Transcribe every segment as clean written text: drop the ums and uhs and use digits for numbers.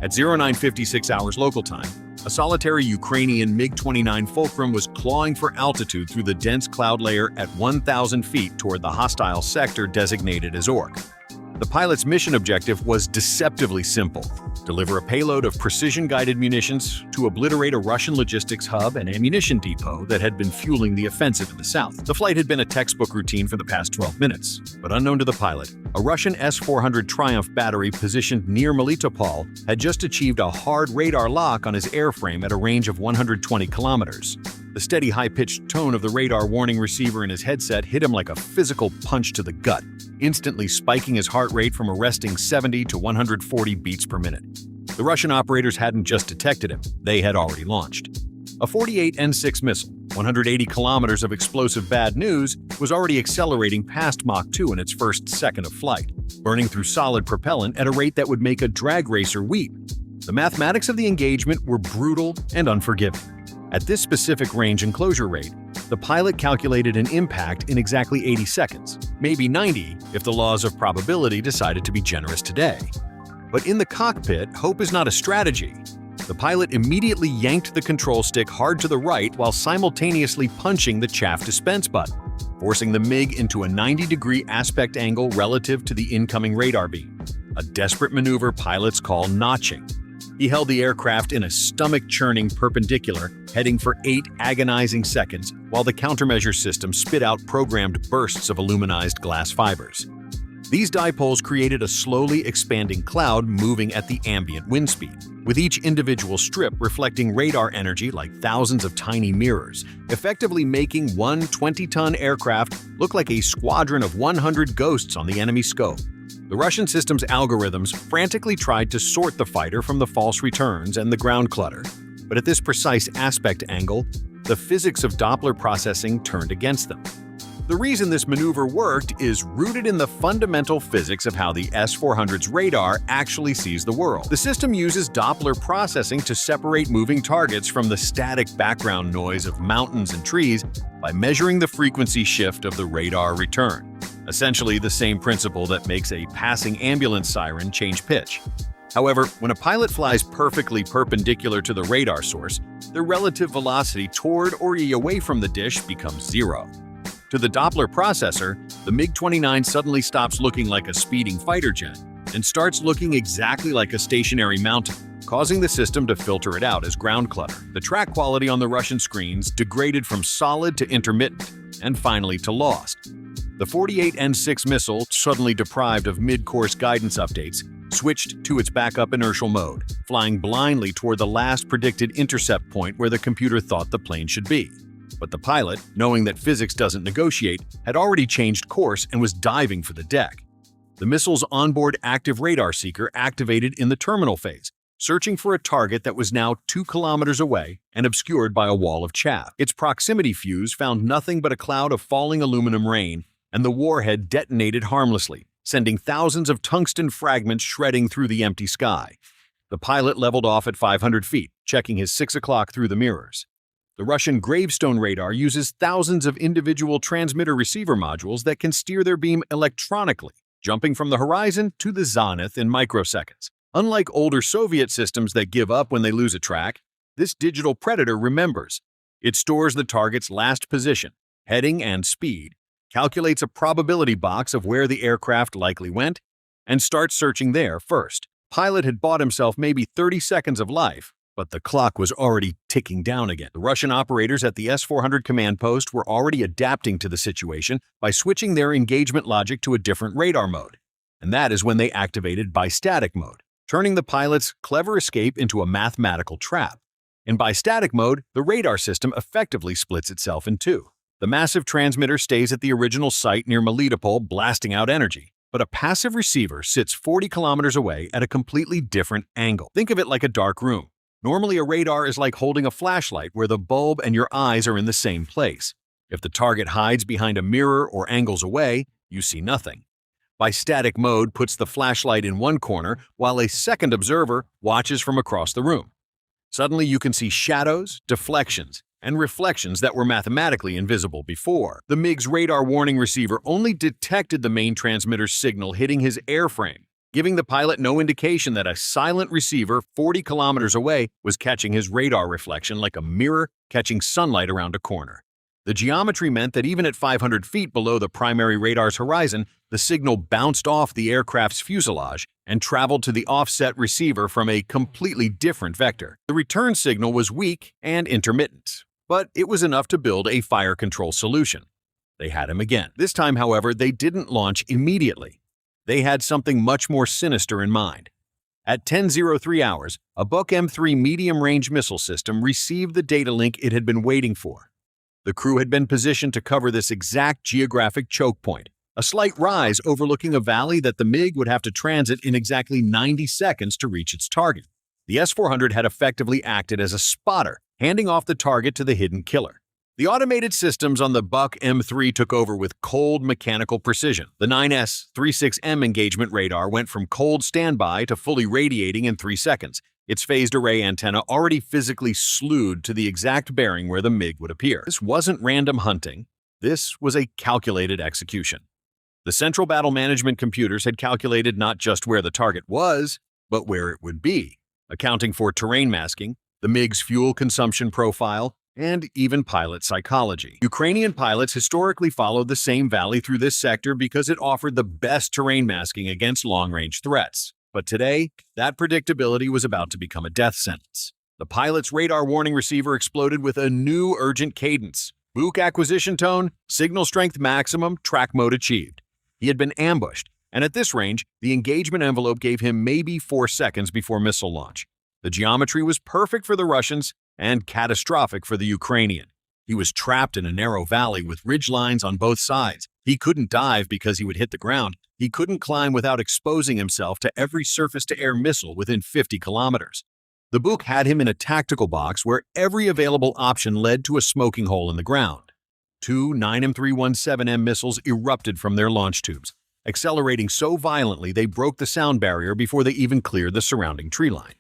At 0956 hours local time, a solitary Ukrainian MiG-29 Fulcrum was clawing for altitude through the dense cloud layer at 1,000 feet toward the hostile sector designated as Ork. The pilot's mission objective was deceptively simple: deliver a payload of precision-guided munitions to obliterate a Russian logistics hub and ammunition depot that had been fueling the offensive in the south. The flight had been a textbook routine for the past 12 minutes, but unknown to the pilot, a Russian S-400 Triumph battery positioned near Melitopol had just achieved a hard radar lock on his airframe at a range of 120 kilometers. The steady, high-pitched tone of the radar warning receiver in his headset hit him like a physical punch to the gut, instantly spiking his heart rate from a resting 70 to 140 beats per minute. The Russian operators hadn't just detected him, they had already launched. A 48 N6 missile, 180 kilometers of explosive bad news, was already accelerating past Mach 2 in its first second of flight, burning through solid propellant at a rate that would make a drag racer weep. The mathematics of the engagement were brutal and unforgiving. At this specific range and closure rate, the pilot calculated an impact in exactly 80 seconds, maybe 90 if the laws of probability decided to be generous today. But in the cockpit, hope is not a strategy. The pilot immediately yanked the control stick hard to the right while simultaneously punching the chaff dispense button, forcing the MiG into a 90-degree aspect angle relative to the incoming radar beam, a desperate maneuver pilots call notching. He held the aircraft in a stomach-churning perpendicular, heading for 8 agonizing seconds, while the countermeasure system spit out programmed bursts of aluminized glass fibers. These dipoles created a slowly expanding cloud moving at the ambient wind speed, with each individual strip reflecting radar energy like thousands of tiny mirrors, effectively making one 20-ton aircraft look like a squadron of 100 ghosts on the enemy scope. The Russian system's algorithms frantically tried to sort the fighter from the false returns and the ground clutter, but at this precise aspect angle, the physics of Doppler processing turned against them. The reason this maneuver worked is rooted in the fundamental physics of how the S-400's radar actually sees the world. The system uses Doppler processing to separate moving targets from the static background noise of mountains and trees by measuring the frequency shift of the radar return. Essentially the same principle that makes a passing ambulance siren change pitch. However, when a pilot flies perfectly perpendicular to the radar source, the relative velocity toward or away from the dish becomes zero. To the Doppler processor, the MiG-29 suddenly stops looking like a speeding fighter jet and starts looking exactly like a stationary mountain, causing the system to filter it out as ground clutter. The track quality on the Russian screens degraded from solid to intermittent, and finally to lost. The 48 N6 missile, suddenly deprived of mid-course guidance updates, switched to its backup inertial mode, flying blindly toward the last predicted intercept point where the computer thought the plane should be. But the pilot, knowing that physics doesn't negotiate, had already changed course and was diving for the deck. The missile's onboard active radar seeker activated in the terminal phase, searching for a target that was now 2 kilometers away and obscured by a wall of chaff. Its proximity fuse found nothing but a cloud of falling aluminum rain, and the warhead detonated harmlessly, sending thousands of tungsten fragments shredding through the empty sky. The pilot leveled off at 500 feet, checking his 6 o'clock through the mirrors. The Russian gravestone radar uses thousands of individual transmitter-receiver modules that can steer their beam electronically, jumping from the horizon to the zenith in microseconds. Unlike older Soviet systems that give up when they lose a track, this digital predator remembers. It stores the target's last position, heading, and speed, calculates a probability box of where the aircraft likely went, and starts searching there first. Pilot had bought himself maybe 30 seconds of life, but the clock was already ticking down again. The Russian operators at the S-400 command post were already adapting to the situation by switching their engagement logic to a different radar mode. And that is when they activated bistatic mode, turning the pilot's clever escape into a mathematical trap. In bistatic mode, the radar system effectively splits itself in two. The massive transmitter stays at the original site near Melitopol, blasting out energy, but a passive receiver sits 40 kilometers away at a completely different angle. Think of it like a dark room. Normally, a radar is like holding a flashlight where the bulb and your eyes are in the same place. If the target hides behind a mirror or angles away, you see nothing. Bistatic mode puts the flashlight in one corner while a second observer watches from across the room. Suddenly, you can see shadows, deflections, and reflections that were mathematically invisible before. The MiG's radar warning receiver only detected the main transmitter's signal hitting his airframe, giving the pilot no indication that a silent receiver 40 kilometers away was catching his radar reflection like a mirror catching sunlight around a corner. The geometry meant that even at 500 feet below the primary radar's horizon, the signal bounced off the aircraft's fuselage and traveled to the offset receiver from a completely different vector. The return signal was weak and intermittent, but it was enough to build a fire control solution. They had him again. This time, however, they didn't launch immediately. They had something much more sinister in mind. At 10:03 hours, a Buk M3 medium-range missile system received the data link it had been waiting for. The crew had been positioned to cover this exact geographic choke point, a slight rise overlooking a valley that the MiG would have to transit in exactly 90 seconds to reach its target. The S-400 had effectively acted as a spotter, handing off the target to the hidden killer. The automated systems on the Buk M3 took over with cold mechanical precision. The 9S-36M engagement radar went from cold standby to fully radiating in 3 seconds, its phased array antenna already physically slewed to the exact bearing where the MiG would appear. This wasn't random hunting. This was a calculated execution. The Central Battle Management computers had calculated not just where the target was, but where it would be, accounting for terrain masking, the MiG's fuel consumption profile, and even pilot psychology. Ukrainian pilots historically followed the same valley through this sector because it offered the best terrain masking against long-range threats. But today, that predictability was about to become a death sentence. The pilot's radar warning receiver exploded with a new urgent cadence. Buk acquisition tone, signal strength maximum, track mode achieved. He had been ambushed, and at this range, the engagement envelope gave him maybe 4 seconds before missile launch. The geometry was perfect for the Russians and catastrophic for the Ukrainian. He was trapped in a narrow valley with ridge lines on both sides. He couldn't dive because he would hit the ground. He couldn't climb without exposing himself to every surface-to-air missile within 50 kilometers. The Buk had him in a tactical box where every available option led to a smoking hole in the ground. 2 9M317M missiles erupted from their launch tubes, accelerating so violently they broke the sound barrier before they even cleared the surrounding tree line.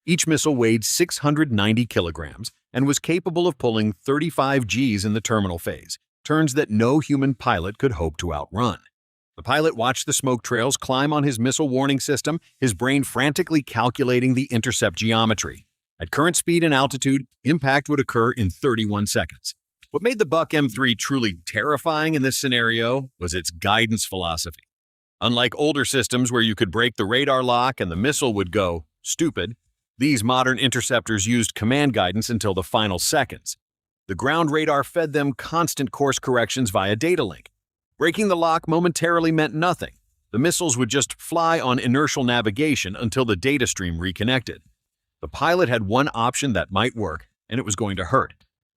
Each missile weighed 690 kilograms and was capable of pulling 35 Gs in the terminal phase, turns that no human pilot could hope to outrun. The pilot watched the smoke trails climb on his missile warning system, his brain frantically calculating the intercept geometry. At current speed and altitude, impact would occur in 31 seconds. What made the Buk M3 truly terrifying in this scenario was its guidance philosophy. Unlike older systems where you could break the radar lock and the missile would go stupid, these modern interceptors used command guidance until the final seconds. The ground radar fed them constant course corrections via data link. Breaking the lock momentarily meant nothing. The missiles would just fly on inertial navigation until the data stream reconnected. The pilot had one option that might work, and it was going to hurt.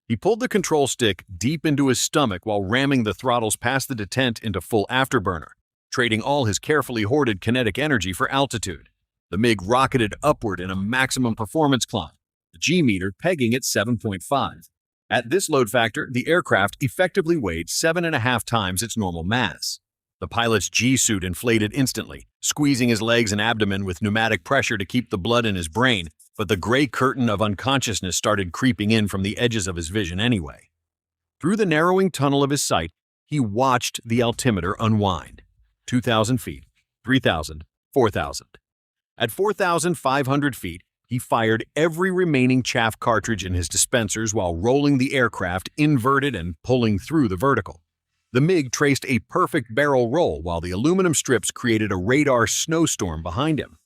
He pulled the control stick deep into his stomach while ramming the throttles past the detent into full afterburner, trading all his carefully hoarded kinetic energy for altitude. The MiG rocketed upward in a maximum performance climb, the G-meter pegging at 7.5. At this load factor, the aircraft effectively weighed 7.5 times its normal mass. The pilot's G-suit inflated instantly, squeezing his legs and abdomen with pneumatic pressure to keep the blood in his brain, but the gray curtain of unconsciousness started creeping in from the edges of his vision anyway. Through the narrowing tunnel of his sight, he watched the altimeter unwind. 2,000 feet, 3,000, 4,000. At 4,500 feet, he fired every remaining chaff cartridge in his dispensers while rolling the aircraft inverted and pulling through the vertical. The MiG traced a perfect barrel roll while the aluminum strips created a radar snowstorm behind him.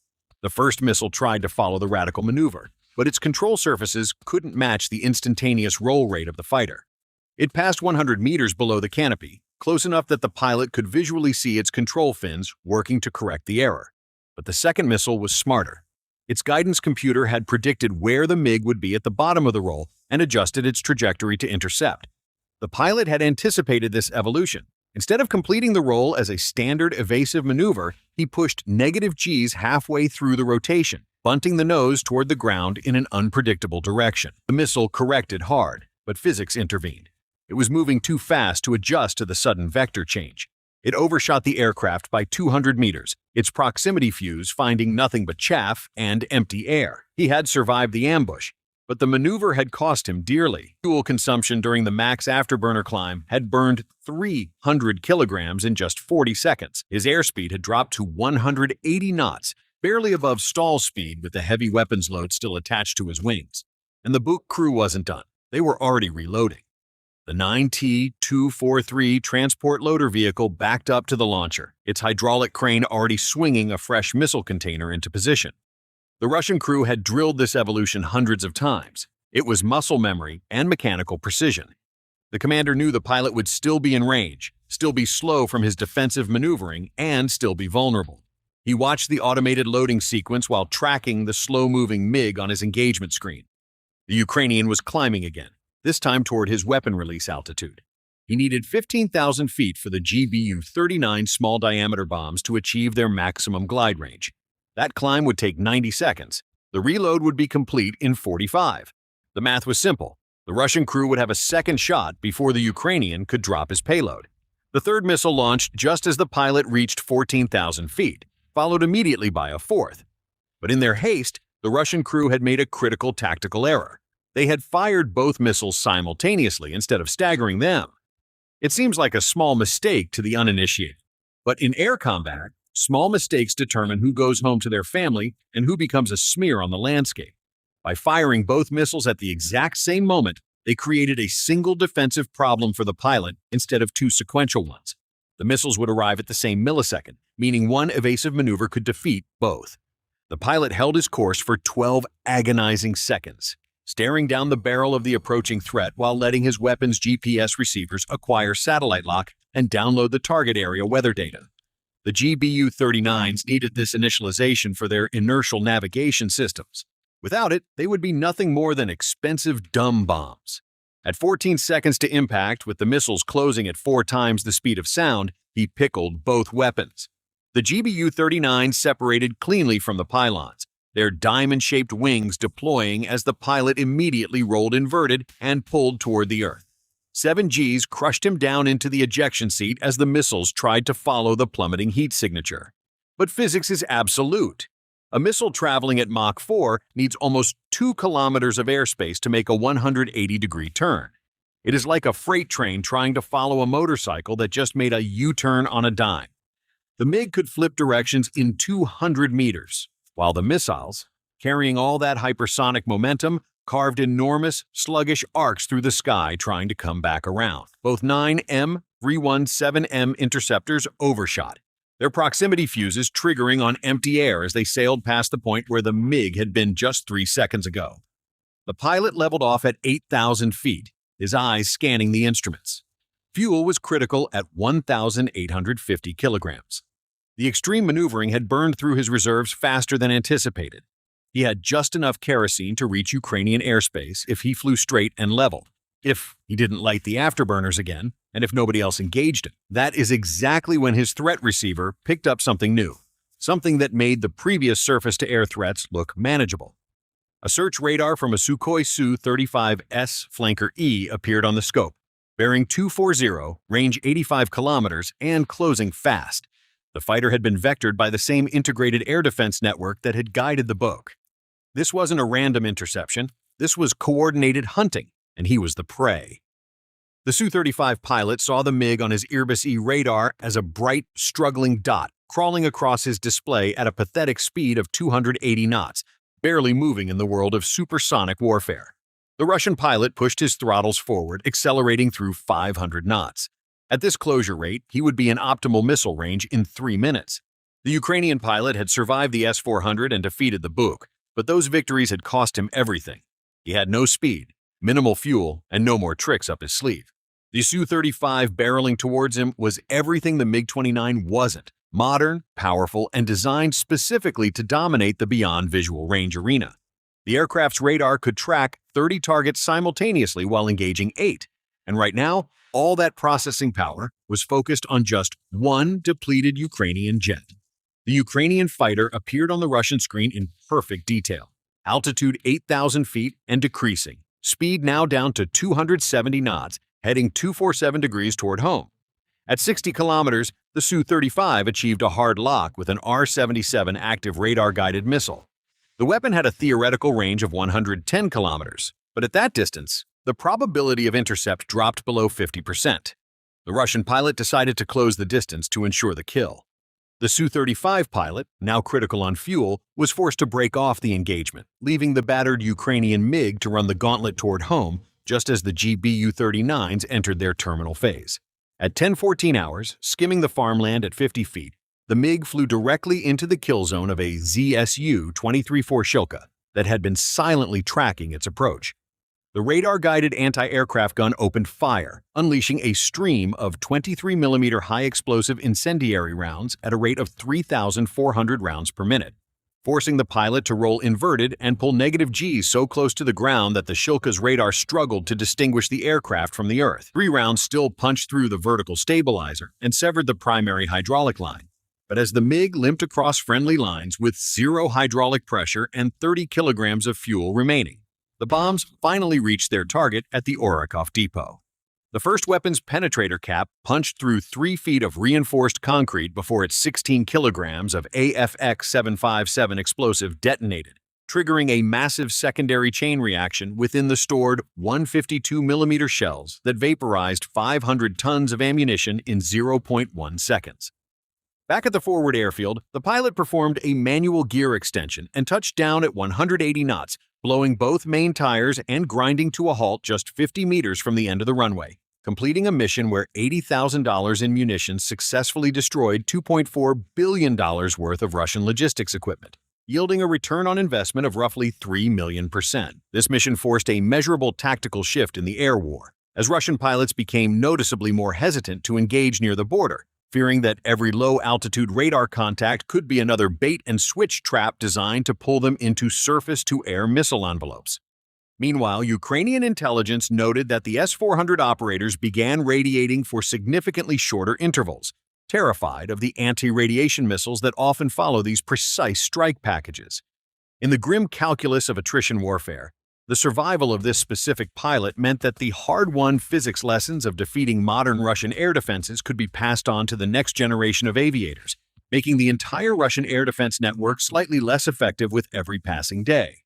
The first missile tried to follow the radical maneuver, but its control surfaces couldn't match the instantaneous roll rate of the fighter. It passed 100 meters below the canopy, close enough that the pilot could visually see its control fins working to correct the error. But the second missile was smarter. Its guidance computer had predicted where the MiG would be at the bottom of the roll and adjusted its trajectory to intercept. The pilot had anticipated this evolution. Instead of completing the roll as a standard evasive maneuver, he pushed negative Gs halfway through the rotation, bunting the nose toward the ground in an unpredictable direction. The missile corrected hard, but physics intervened. It was moving too fast to adjust to the sudden vector change. It overshot the aircraft by 200 meters, its proximity fuse finding nothing but chaff and empty air. He had survived the ambush. But the maneuver had cost him dearly. Fuel consumption during the max afterburner climb had burned 300 kilograms in just 40 seconds. His airspeed had dropped to 180 knots, barely above stall speed with the heavy weapons load still attached to his wings. And the Buk crew wasn't done. They were already reloading. The 9T-243 transport loader vehicle backed up to the launcher, its hydraulic crane already swinging a fresh missile container into position. The Russian crew had drilled this evolution hundreds of times. It was muscle memory and mechanical precision. The commander knew the pilot would still be in range, still be slow from his defensive maneuvering, and still be vulnerable. He watched the automated loading sequence while tracking the slow-moving MiG on his engagement screen. The Ukrainian was climbing again, this time toward his weapon release altitude. He needed 15,000 feet for the GBU-39 small-diameter bombs to achieve their maximum glide range. That climb would take 90 seconds. The reload would be complete in 45. The math was simple. The Russian crew would have a second shot before the Ukrainian could drop his payload. The third missile launched just as the pilot reached 14,000 feet, followed immediately by a fourth. But in their haste, the Russian crew had made a critical tactical error. They had fired both missiles simultaneously instead of staggering them. It seems like a small mistake to the uninitiated, but in air combat, small mistakes determine who goes home to their family and who becomes a smear on the landscape. By firing both missiles at the exact same moment, they created a single defensive problem for the pilot instead of two sequential ones. The missiles would arrive at the same millisecond, meaning one evasive maneuver could defeat both. The pilot held his course for 12 agonizing seconds, staring down the barrel of the approaching threat while letting his weapon's GPS receivers acquire satellite lock and download the target area weather data. The GBU-39s needed this initialization for their inertial navigation systems. Without it, they would be nothing more than expensive dumb bombs. At 14 seconds to impact, with the missiles closing at 4 times the speed of sound, he pickled both weapons. The GBU-39 separated cleanly from the pylons, their diamond-shaped wings deploying as the pilot immediately rolled inverted and pulled toward the Earth. 7 Gs crushed him down into the ejection seat as the missiles tried to follow the plummeting heat signature. But physics is absolute. A missile traveling at Mach 4 needs almost 2 kilometers of airspace to make a 180-degree turn. It is like a freight train trying to follow a motorcycle that just made a U-turn on a dime. The MiG could flip directions in 200 meters, while the missiles, carrying all that hypersonic momentum, carved enormous, sluggish arcs through the sky trying to come back around. Both 9M, 317M interceptors overshot, their proximity fuses triggering on empty air as they sailed past the point where the MiG had been just 3 seconds ago. The pilot leveled off at 8,000 feet, his eyes scanning the instruments. Fuel was critical at 1,850 kilograms. The extreme maneuvering had burned through his reserves faster than anticipated. He had just enough kerosene to reach Ukrainian airspace if he flew straight and level, if he didn't light the afterburners again, and if nobody else engaged him. That is exactly when his threat receiver picked up something new, something that made the previous surface-to-air threats look manageable. A search radar from a Sukhoi Su-35S Flanker E appeared on the scope, bearing 240, range 85 kilometers, and closing fast. The fighter had been vectored by the same integrated air defense network that had guided the Buk. This wasn't a random interception. This was coordinated hunting, and he was the prey. The Su-35 pilot saw the MiG on his Irbis E radar as a bright, struggling dot crawling across his display at a pathetic speed of 280 knots, barely moving in the world of supersonic warfare. The Russian pilot pushed his throttles forward, accelerating through 500 knots. At this closure rate, he would be in optimal missile range in 3 minutes. The Ukrainian pilot had survived the S-400 and defeated the Buk, but those victories had cost him everything. He had no speed, minimal fuel, and no more tricks up his sleeve. The Su-35 barreling towards him was everything the MiG-29 wasn't: modern, powerful, and designed specifically to dominate the beyond visual range arena. The aircraft's radar could track 30 targets simultaneously while engaging 8, and right now, all that processing power was focused on just one depleted Ukrainian jet. The Ukrainian fighter appeared on the Russian screen in perfect detail. Altitude 8,000 feet and decreasing. Speed now down to 270 knots, heading 247 degrees toward home. At 60 kilometers, the Su-35 achieved a hard lock with an R-77 active radar-guided missile. The weapon had a theoretical range of 110 kilometers, but at that distance, the probability of intercept dropped below 50%. The Russian pilot decided to close the distance to ensure the kill. The Su-35 pilot, now critical on fuel, was forced to break off the engagement, leaving the battered Ukrainian MiG to run the gauntlet toward home just as the GBU-39s entered their terminal phase. At 10:14 hours, skimming the farmland at 50 feet, the MiG flew directly into the kill zone of a ZSU-23 Shilka that had been silently tracking its approach. The radar-guided anti-aircraft gun opened fire, unleashing a stream of 23mm high-explosive incendiary rounds at a rate of 3,400 rounds per minute, forcing the pilot to roll inverted and pull negative Gs so close to the ground that the Shilka's radar struggled to distinguish the aircraft from the earth. 3 rounds still punched through the vertical stabilizer and severed the primary hydraulic line. But as the MiG limped across friendly lines with 0 hydraulic pressure and 30 kilograms of fuel remaining, the bombs finally reached their target at the Orakov depot. The first weapon's penetrator cap punched through 3 feet of reinforced concrete before its 16 kilograms of AFX-757 explosive detonated, triggering a massive secondary chain reaction within the stored 152mm shells that vaporized 500 tons of ammunition in 0.1 seconds. Back at the forward airfield, the pilot performed a manual gear extension and touched down at 180 knots, blowing both main tires and grinding to a halt just 50 meters from the end of the runway, completing a mission where $80,000 in munitions successfully destroyed $2.4 billion worth of Russian logistics equipment, yielding a return on investment of roughly 3,000,000%. This mission forced a measurable tactical shift in the air war, as Russian pilots became noticeably more hesitant to engage near the border, fearing that every low-altitude radar contact could be another bait-and-switch trap designed to pull them into surface-to-air missile envelopes. Meanwhile, Ukrainian intelligence noted that the S-400 operators began radiating for significantly shorter intervals, terrified of the anti-radiation missiles that often follow these precise strike packages. In the grim calculus of attrition warfare, the survival of this specific pilot meant that the hard-won physics lessons of defeating modern Russian air defenses could be passed on to the next generation of aviators, making the entire Russian air defense network slightly less effective with every passing day.